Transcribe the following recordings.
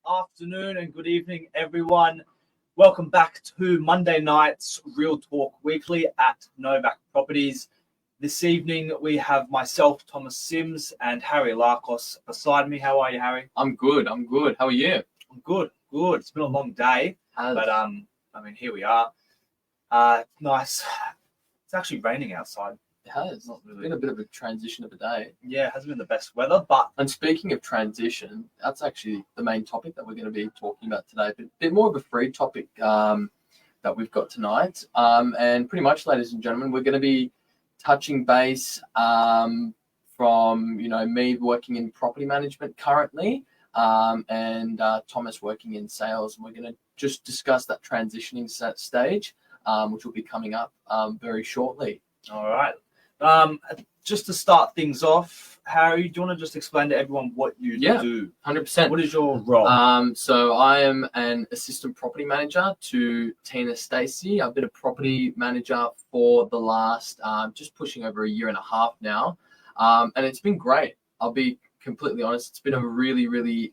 afternoon and good evening, everyone. Welcome back to Monday night's Real Talk Weekly at Novak Properties. This evening we have myself, Thomas Sims, and Harry Larkos beside me. How are you, Harry? I'm good. How are you? I'm good. It's been a long day, but here we are. Nice. It's actually raining outside. It has. Not really. Been a bit of a transition of a day. Yeah, it hasn't been the best weather, but... And speaking of transition, that's actually the main topic that we're going to be talking about today. But a bit more of a free topic that we've got tonight. And pretty much, ladies and gentlemen, we're going to be touching base from, me working in property management currently and Thomas working in sales. And we're going to just discuss that transitioning stage, which will be coming up very shortly. All right. Just to start things off, Harry, do you want to just explain to everyone what you do? 100%. What is your role? So I am an assistant property manager to Tina Stacey. I've been a property manager for the last just pushing over a year and a half now, and it's been great. I'll be completely honest. It's been a really, really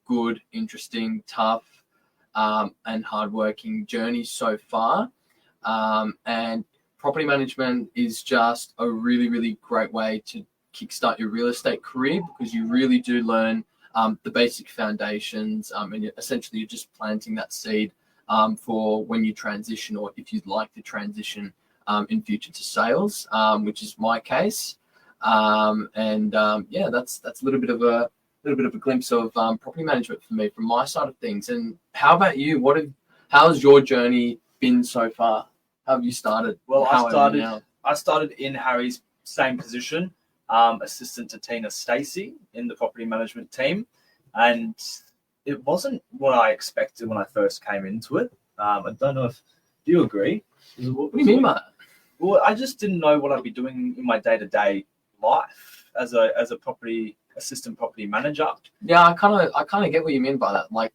good, interesting, tough, and hardworking journey so far, and property management is just a really, really great way to kickstart your real estate career because you really do learn the basic foundations, and essentially you're just planting that seed for when you transition, or if you'd like to transition in future to sales, which is my case. That's a little bit of a glimpse of property management for me from my side of things. And how about you? How's your journey been so far? How have you started? Well, I started in Harry's same position, assistant to Tina Stacey in the property management team, and it wasn't what I expected when I first came into it. I don't know if do you agree? What do you mean by that? Well, I just didn't know what I'd be doing in my day-to-day life as a assistant property manager. Yeah, I kind of get what you mean by that. Like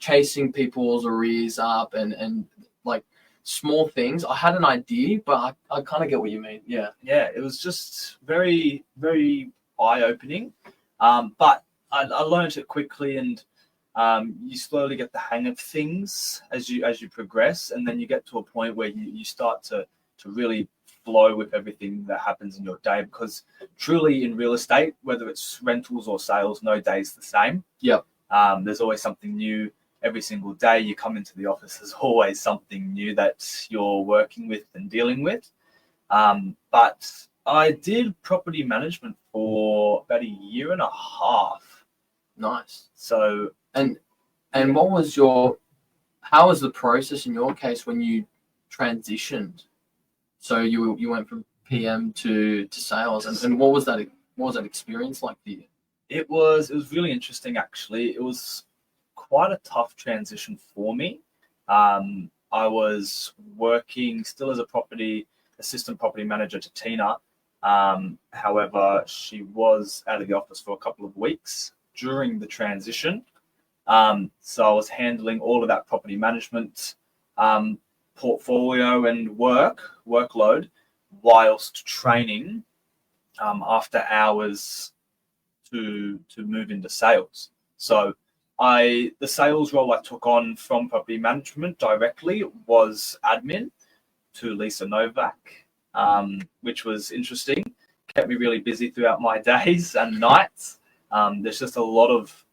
chasing people's arrears up and like small things. I had an idea, but I kind of get what you mean. Yeah, it was just very, very eye-opening. But I learned it quickly, and you slowly get the hang of things as you progress, and then you get to a point where you start to really flow with everything that happens in your day, because truly in real estate, whether it's rentals or sales, no day's the same. Yep. There's always something new. Every single day you come into the office, there's always something new that you're working with and dealing with. But I did property management for about a year and a half. Nice. So and how was the process in your case when you transitioned? So you went from PM to sales, and what was that experience like for you? It was really interesting, actually. It was quite a tough transition for me. I was working still as a assistant property manager to Tina. However, she was out of the office for a couple of weeks during the transition. So I was handling all of that property management portfolio and workload whilst training after hours to move into sales. So the sales role I took on from property management directly was admin to Lisa Novak, which was interesting. Kept me really busy throughout my days and nights. There's just a lot of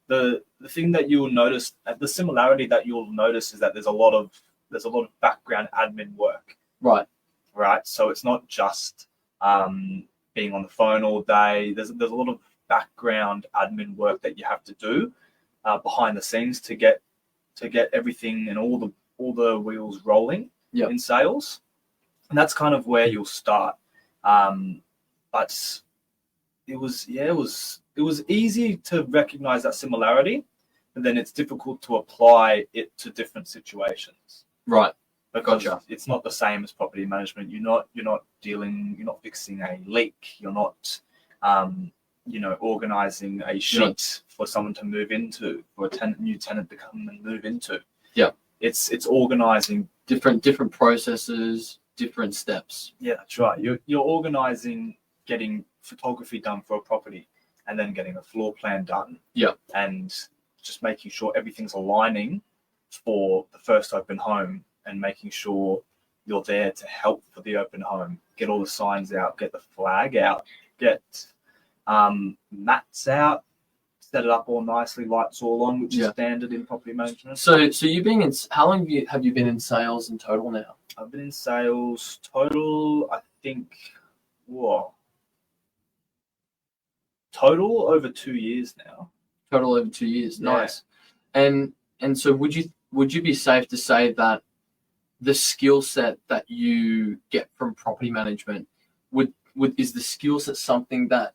the thing that you'll notice, the similarity that you'll notice is that there's a lot of background admin work. Right. So it's not just being on the phone all day. There's a lot of background admin work that you have to do behind the scenes to get everything and all the wheels rolling. Yep. In sales, and that's kind of where you'll start. But it was easy to recognize that similarity, and then it's difficult to apply it to different situations. Right. Because Gotcha. It's not the same as property management. You're not fixing a leak. You're not organizing a sheet for someone to move into, for a new tenant to come and move into. Yeah. It's organizing different processes, different steps. Yeah, that's right. You're organizing getting photography done for a property and then getting a floor plan done. Yeah. And just making sure everything's aligning for the first open home and making sure you're there to help for the open home, get all the signs out, get the flag out, get mats out, set it up all nicely, lights all on, which is standard in property management. So you've been in, how long have you been in sales in total now? I've been in sales total, I think, total over 2 years now. Total over 2 years. Nice. And so would you be safe to say that the skill set that you get from property management is the skill set something that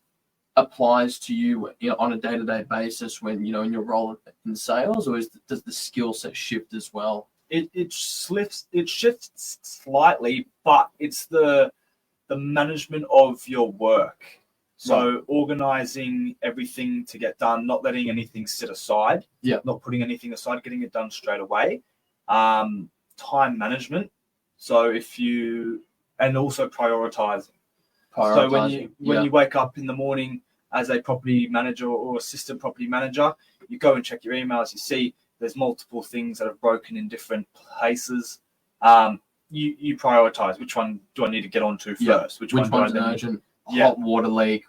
applies to you, on a day-to-day basis when in your role in sales, or does the skill set shift as well? It shifts slightly, but it's the management of your work. So organizing everything to get done, not letting anything sit aside, not putting anything aside, getting it done straight away. Time management. So and also prioritizing. So when you wake up in the morning as a property manager or assistant property manager, you go and check your emails, you see there's multiple things that have broken in different places. You prioritize, which one do I need to get onto first? Which one's an urgent hot water leak,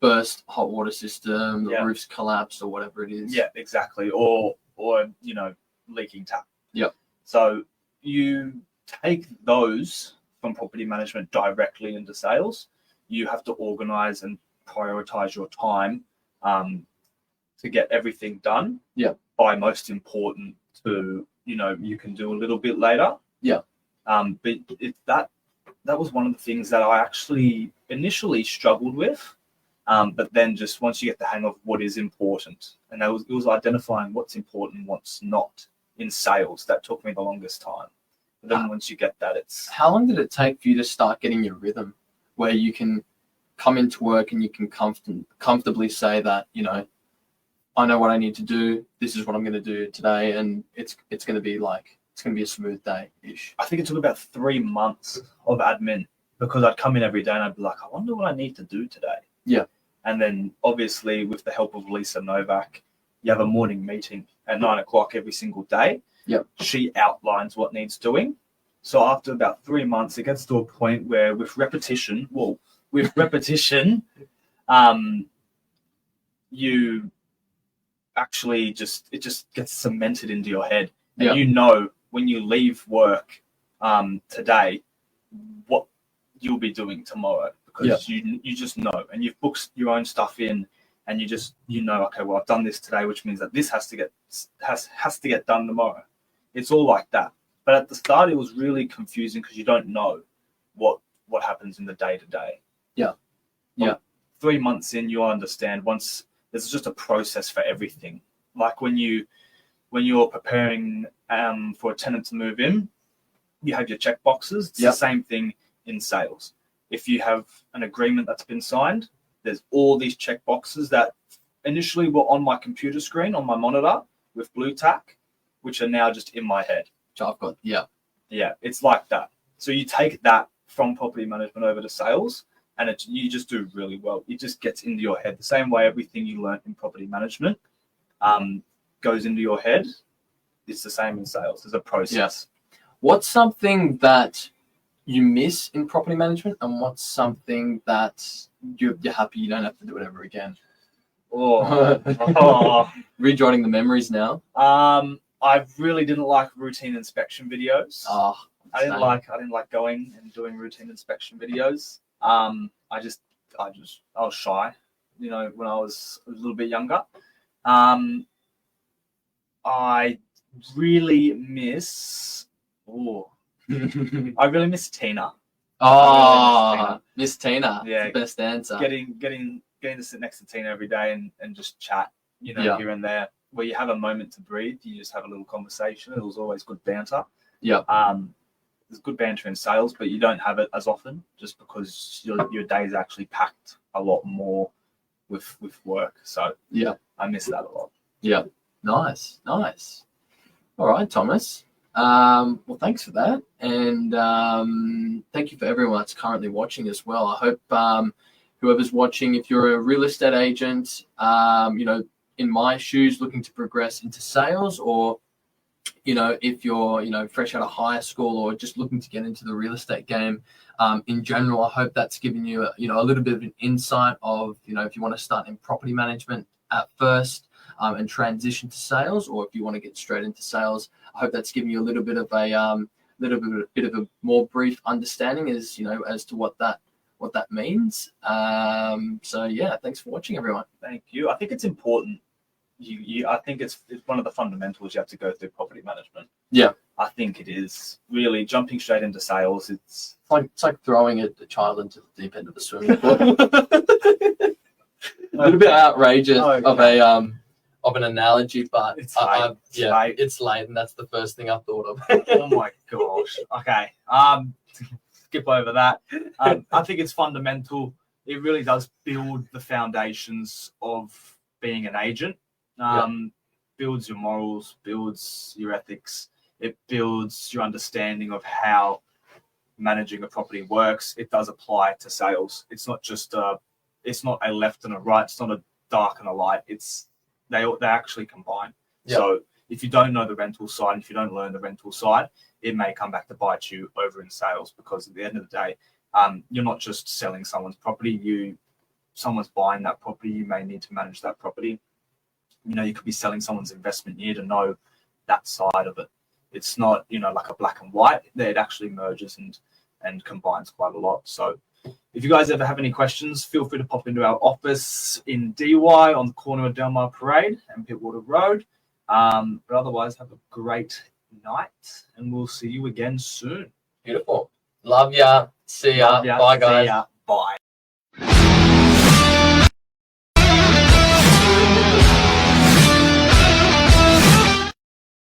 burst hot water system, the roof's collapsed or whatever it is. Yeah, exactly. Or leaking tap. Yep. So you take those from property management directly into sales. You have to organize and prioritize your time to get everything done. Yeah. By most important to, you can do a little bit later. Yeah. But that was one of the things that I actually initially struggled with. But then just once you get the hang of what is important, and it was identifying what's important and what's not in sales, that took me the longest time. But then once you get that, it's... How long did it take for you to start getting your rhythm where you can come into work and you can comfortably say that, I know what I need to do. This is what I'm going to do today. And it's going to be a smooth day-ish. I think it took about 3 months of admin because I'd come in every day and I'd be like, I wonder what I need to do today. Yeah. And then obviously with the help of Lisa Novak, you have a morning meeting at 9 o'clock every single day. Yep. She outlines what needs doing. So after about 3 months, it gets to a point where with repetition, you actually it just gets cemented into your head. And when you leave work today, what you'll be doing tomorrow. Because you just know, and you've booked your own stuff in, and you just okay, well, I've done this today, which means that this has to get done tomorrow. It's all like that. But at the start, it was really confusing because you don't know what happens in the day to day. Yeah, yeah. 3 months in, you understand. Once there's just a process for everything. Like when you're preparing for a tenant to move in, you have your check boxes. It's the same thing in sales. If you have an agreement that's been signed, there's all these check boxes that initially were on my computer screen, on my monitor with blue tack, which are now just in my head. Which I've got, yeah, it's like that. So you take that from property management over to sales, and you just do really well. It just gets into your head. The same way everything you learn in property management goes into your head, it's the same in sales. There's a process. Yeah. What's something that you miss in property management, and what's something that you're happy you don't have to do it ever again? Rejoining the memories now. I really didn't like routine inspection videos. I didn't like going and doing routine inspection videos. I was shy, when I was a little bit younger. I really miss Tina. Miss Tina. Yeah, the best answer. Getting to sit next to Tina every day and just chat, here and there, where you have a moment to breathe. You just have a little conversation. It was always good banter. Yeah. There's good banter in sales, but you don't have it as often just because your day is actually packed a lot more with work. So yeah, I miss that a lot. Yeah. Nice. All right, Thomas. Well, thanks for that. And thank you for everyone that's currently watching as well. I hope whoever's watching, if you're a real estate agent, in my shoes looking to progress into sales, or if you're fresh out of high school or just looking to get into the real estate game in general, I hope that's given you a little bit of an insight of if you want to start in property management at first and transition to sales, or if you want to get straight into sales. I hope that's given you a little bit of a more brief understanding as to what that means. So yeah, thanks for watching, everyone. Thank you. I think it's important. I think it's one of the fundamentals you have to go through property management. Yeah, I think it is really jumping straight into sales. It's like throwing a child into the deep end of the swimming pool. A little bit outrageous of an analogy, but it's late. It's late, and that's the first thing I thought of. Oh my gosh. Okay. Skip over that. I think it's fundamental. It really does build the foundations of being an agent. Builds your morals, builds your ethics. It builds your understanding of how managing a property works. It does apply to sales. It's not just it's not a left and a right. It's not a dark and a light. They actually combine. Yep. So if you don't know the rental side, and if you don't learn the rental side, it may come back to bite you over in sales, because at the end of the day, you're not just selling someone's property. Someone's buying that property. You may need to manage that property. You could be selling someone's investment year to know that side of it. It's not, like a black and white. It actually merges and combines quite a lot. So if you guys ever have any questions, feel free to pop into our office in DY on the corner of Delmar Parade and Pittwater Road. But otherwise, have a great night, and we'll see you again soon. Beautiful. Love ya. See ya. Bye, guys. See ya. Bye.